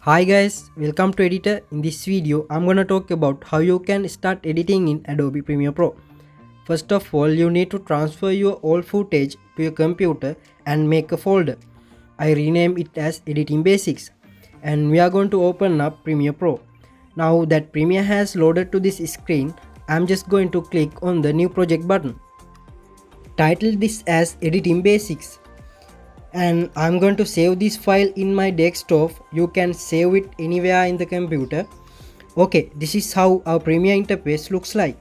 Hi guys, welcome to Editor. In this video, I'm gonna talk about how you can start editing in Adobe Premiere Pro. First of all, you need to transfer your old footage to your computer and make a folder. I rename it as Editing Basics, and we are going to open up Premiere Pro. Now that Premiere has loaded to this screen, I'm just going to click on the New Project button. Title this as Editing Basics, and I'm going to save this file in my desktop. You can save it anywhere in the computer. Okay, this is how our Premiere interface looks like.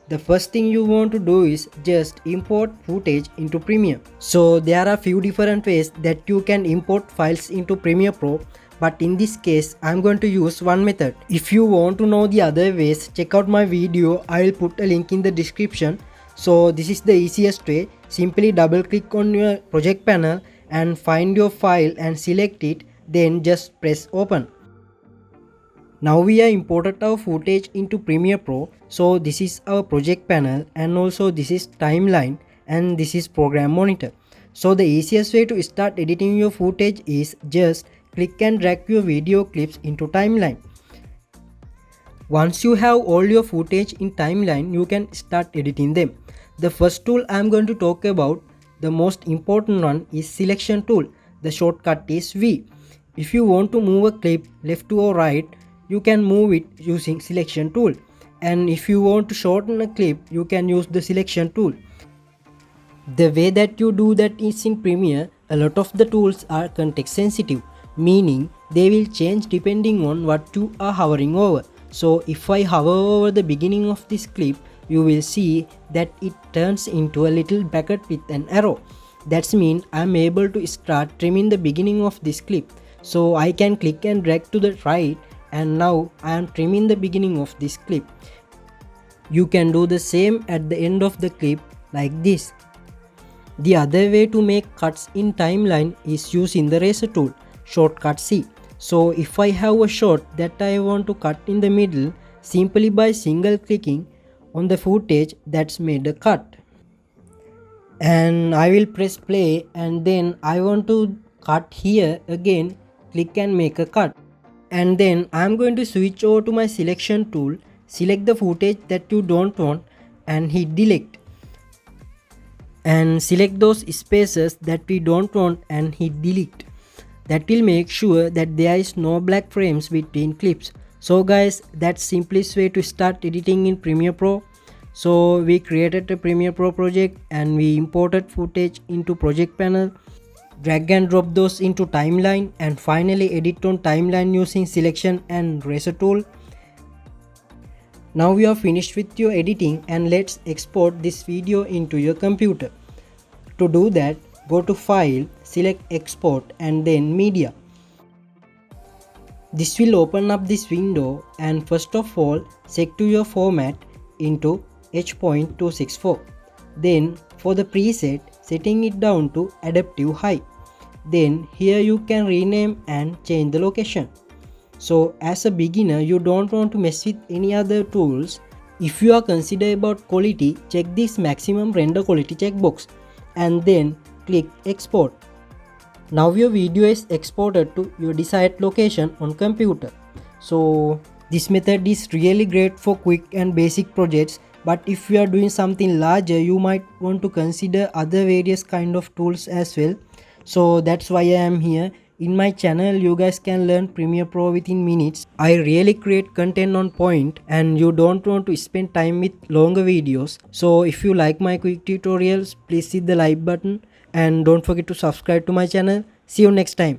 The first thing you want to do is just import footage into Premiere. So there are a few different ways that you can import files into Premiere Pro, but in this case I'm going to use one method. If you want to know the other ways, check out my video. I will put a link in the description. So this is the easiest way. Simply double click on your project panel and find your file and select it, then just press open. Now we have imported our footage into Premiere Pro. So this is our project panel, and also this is timeline, and this is program monitor. So the easiest way to start editing your footage is just click and drag your video clips into timeline. Once you have all your footage in timeline, you can start editing them. The first tool I am going to talk about, the most important one, is selection tool. The shortcut is V. If you want to move a clip left to or right, you can move it using selection tool. And if you want to shorten a clip, you can use the selection tool. The way that you do that is in Premiere, a lot of the tools are context sensitive, meaning they will change depending on what you are hovering over. So if I hover over the beginning of this clip, you will see that it turns into a little bracket with an arrow. That means I am able to start trimming the beginning of this clip. So I can click and drag to the right, and now I am trimming the beginning of this clip. You can do the same at the end of the clip like this. The other way to make cuts in timeline is using the razor tool, shortcut C. So if I have a shot that I want to cut in the middle, simply by single clicking on the footage that's made a cut, and I will press play, and then I want to cut here again, click and make a cut, and then I'm going to switch over to my selection tool, select the footage that you don't want and hit delete, and select those spaces that we don't want and hit delete. That will make sure that there is no black frames between clips. So guys, that's simplest way to start editing in Premiere Pro. So we created a Premiere Pro project and we imported footage into project panel, drag and drop those into timeline, and finally edit on timeline using selection and razor tool. Now we are finished with your editing, and let's export this video into your computer. To do that, go to File, select Export and then Media. This will open up this window, and first of all set to your format into H.264. Then for the preset, setting it down to Adaptive High. Then here you can rename and change the location. So as a beginner, you don't want to mess with any other tools. If you are considerate about quality, check this maximum render quality checkbox and then click export. Now your video is exported to your desired location on computer. So this method is really great for quick and basic projects, but if you are doing something larger, you might want to consider other various kind of tools as well. So that's why I am here. In my channel, you guys can learn Premiere Pro within minutes. I really create content on point, and you don't want to spend time with longer videos. So if you like my quick tutorials, please hit the like button and don't forget to subscribe to my channel. See you next time.